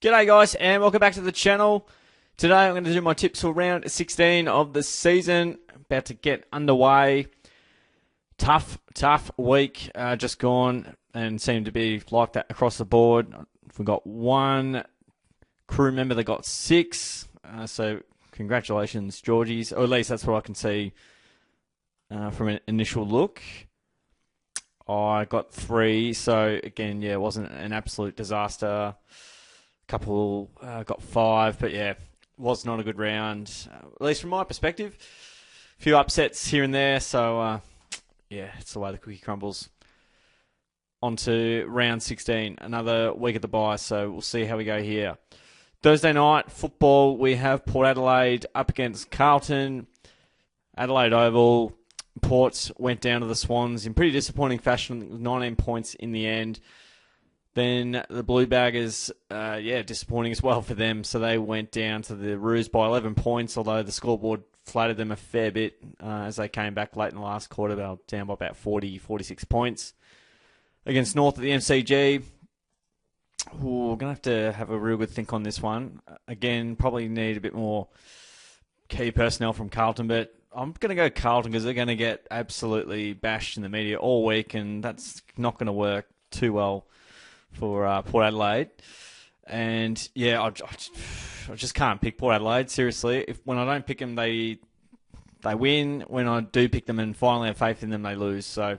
G'day guys and welcome back to the channel. Today I'm going to do my tips for round 16 of the season. About to get underway. Tough week just gone and seemed to be like that across the board. We got one crew member that got 6. So congratulations Georgies, or at least that's what I can see from an initial look. I got 3, so again, yeah, it wasn't an absolute disaster. Couple got 5, but yeah, was not a good round, at least from my perspective. A few upsets here and there, so yeah, it's the way the cookie crumbles. On to round 16, another week at the bye, so we'll see how we go here. Thursday night football, we have Port Adelaide up against Carlton. Adelaide Oval. Port went down to the Swans in pretty disappointing fashion, 19 points in the end. Then the Blue Baggers, disappointing as well for them. So they went down to the Roos by 11 points, although the scoreboard flattered them a fair bit as they came back late in the last quarter. They were down by about 46 points. Against North at the MCG, we're going to have a real good think on this one. Again, probably need a bit more key personnel from Carlton, but I'm going to go Carlton because they're going to get absolutely bashed in the media all week, and that's not going to work too well for Port Adelaide. And yeah, I just can't pick Port Adelaide, seriously. When I don't pick them, they win. When I do pick them and finally have faith in them, they lose. So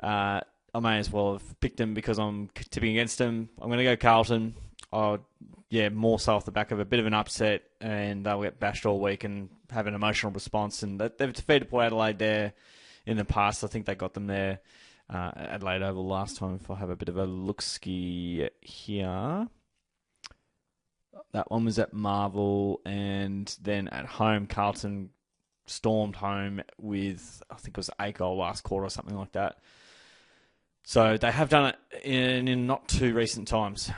I may as well have picked them because I'm tipping against them. I'm going to go Carlton. More so off the back of a bit of an upset, and they'll get bashed all week and have an emotional response. And they've defeated Port Adelaide there in the past. I think they got them there Adelaide Oval last time, if I have a bit of a look-ski here. That one was at Marvel, and then at home, Carlton stormed home with, I think it was 8 goal last quarter or something like that. So they have done it in not too recent times.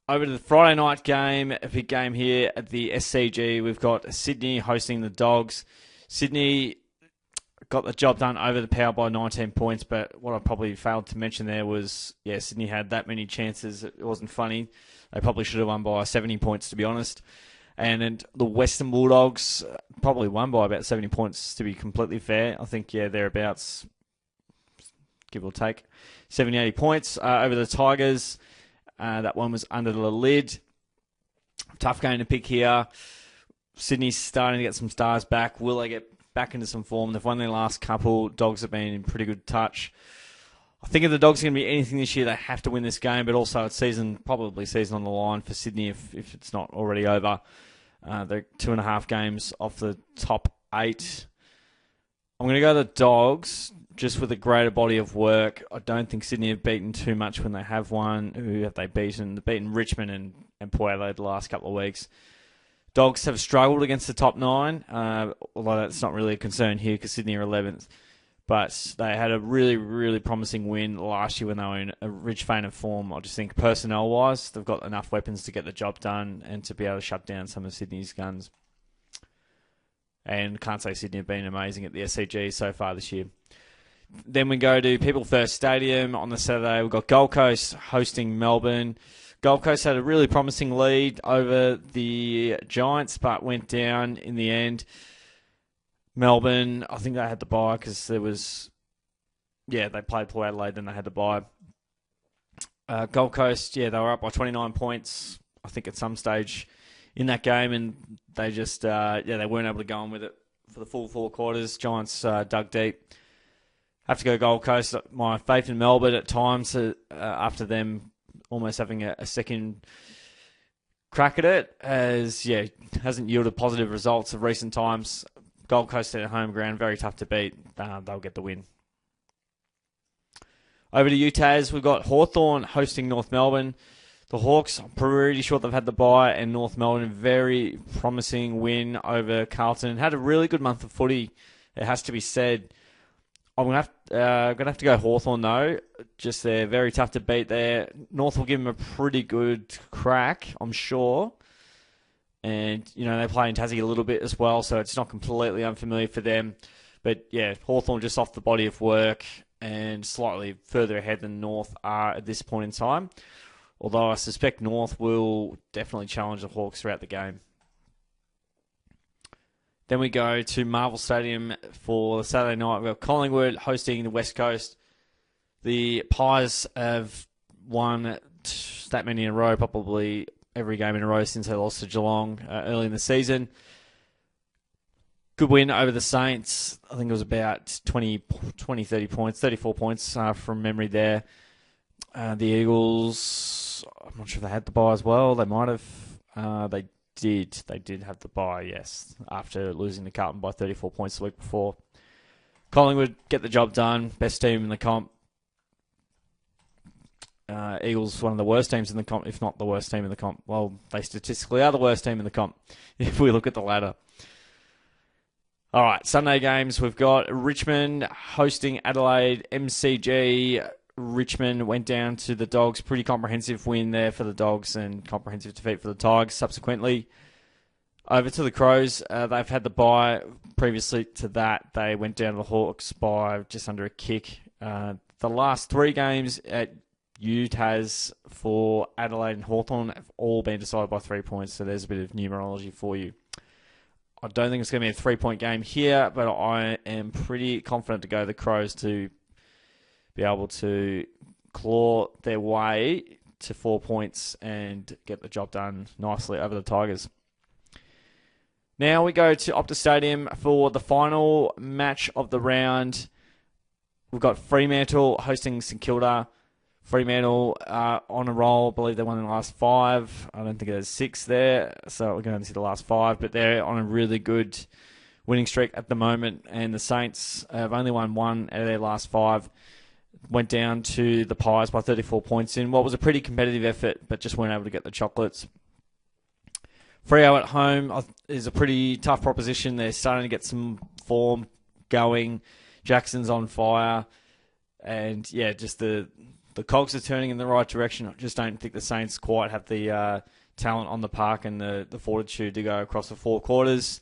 Over to the Friday night game, a big game here at the SCG. We've got Sydney hosting the Dogs. Sydney got the job done over the Power by 19 points, but what I probably failed to mention there was, Sydney had that many chances. It wasn't funny. They probably should have won by 70 points, to be honest. And the Western Bulldogs probably won by about 70 points, to be completely fair. I think, thereabouts, give or take, 70, 80 points. Over the Tigers, that one was under the lid. Tough game to pick here. Sydney's starting to get some stars back. Will they get back into some form? They've won their last couple. Dogs have been in pretty good touch. I think if the Dogs are going to be anything this year, they have to win this game, but also it's probably season on the line for Sydney if it's not already over. They're 2.5 games off the top 8. I'm going to go the Dogs just with a greater body of work. I don't think Sydney have beaten too much when they have won. Who have they beaten? They've beaten Richmond and Port Adelaide the last couple of weeks. Dogs have struggled against the top 9, although that's not really a concern here because Sydney are 11th. But they had a really, really promising win last year when they were in a rich vein of form. I just think personnel-wise, they've got enough weapons to get the job done and to be able to shut down some of Sydney's guns. And can't say Sydney have been amazing at the SCG so far this year. Then we go to People First Stadium on the Saturday. We've got Gold Coast hosting Melbourne. Gold Coast had a really promising lead over the Giants, but went down in the end. Melbourne, I think they had the bye because there was... they played Port Adelaide, then they had the bye. Gold Coast, they were up by 29 points, I think, at some stage in that game, and they just, they weren't able to go on with it for the full 4 quarters. Giants dug deep. Have to go Gold Coast. My faith in Melbourne at times, after them almost having a second crack at it, hasn't yielded positive results of recent times. Gold Coast at home ground, very tough to beat. They'll get the win. Over to UTAS, we've got Hawthorn hosting North Melbourne. The Hawks, I'm pretty sure they've had the bye, and North Melbourne, very promising win over Carlton. Had a really good month of footy, it has to be said. I'm going to have to go Hawthorn though. Just they're very tough to beat there. North will give them a pretty good crack, I'm sure. And, they play in Tassie a little bit as well, so it's not completely unfamiliar for them. But, Hawthorn just off the body of work and slightly further ahead than North are at this point in time. although I suspect North will definitely challenge the Hawks throughout the game. Then we go to Marvel Stadium for Saturday night. We've got Collingwood hosting the West Coast. The Pies have won that many in a row, probably every game in a row since they lost to Geelong early in the season. Good win over the Saints. I think it was about 30 points, 34 points from memory there. The Eagles, I'm not sure if they had the bye as well. They might have. They did have the bye, yes, after losing to Carlton by 34 points the week before. Collingwood get the job done. Best team in the comp. Eagles, one of the worst teams in the comp, if not the worst team in the comp. Well, they statistically are the worst team in the comp, if we look at the ladder. All right, Sunday games. We've got Richmond hosting Adelaide. MCG. Richmond went down to the Dogs. Pretty comprehensive win there for the Dogs and comprehensive defeat for the Tigers subsequently. Over to the Crows. They've had the bye. Previously to that, they went down to the Hawks by just under a kick. The last 3 games at UTAS for Adelaide and Hawthorn have all been decided by 3 points, so there's a bit of numerology for you. I don't think it's going to be a 3-point game here, but I am pretty confident to go the Crows to be able to claw their way to 4 points and get the job done nicely over the Tigers. Now we go to Optus Stadium for the final match of the round. We've got Fremantle hosting St Kilda. Fremantle on a roll. I believe they won in the last 5. I don't think there's 6 there, so we're going to see the last 5. But they're on a really good winning streak at the moment. And the Saints have only won 1 out of their last 5. Went down to the Pies by 34 points in what was a pretty competitive effort, but just weren't able to get the chocolates. Freo at home is a pretty tough proposition. They're starting to get some form going. Jackson's on fire. And, yeah, just the cogs are turning in the right direction. I just don't think the Saints quite have the talent on the park and the fortitude to go across the 4 quarters.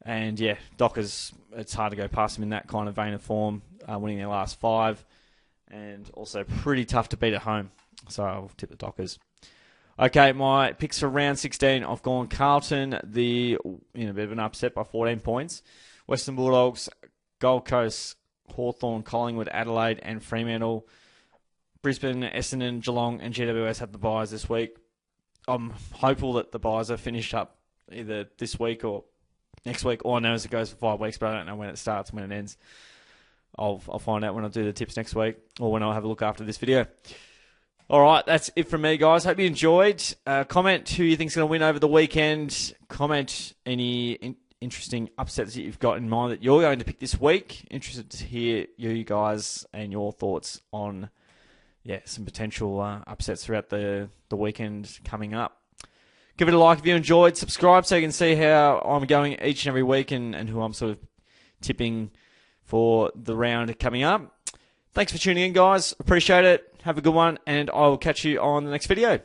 And, yeah, Dockers, it's hard to go past them in that kind of vein of form, winning their last 5. And also pretty tough to beat at home. So I'll tip the Dockers. Okay, my picks for round 16. I've gone Carlton, a bit of an upset by 14 points. Western Bulldogs, Gold Coast, Hawthorn, Collingwood, Adelaide, and Fremantle. Brisbane, Essendon, Geelong, and GWS have the byes this week. I'm hopeful that the byes are finished up either this week or next week. All I know is it goes for 5 weeks, but I don't know when it starts and when it ends. I'll find out when I do the tips next week or when I'll have a look after this video. All right, that's it from me, guys. Hope you enjoyed. Comment who you think's going to win over the weekend. Comment any interesting upsets that you've got in mind that you're going to pick this week. Interested to hear you guys and your thoughts on some potential upsets throughout the weekend coming up. Give it a like if you enjoyed. Subscribe so you can see how I'm going each and every week and who I'm sort of tipping for the round coming up. Thanks for tuning in, guys. Appreciate it. Have a good one, and I will catch you on the next video.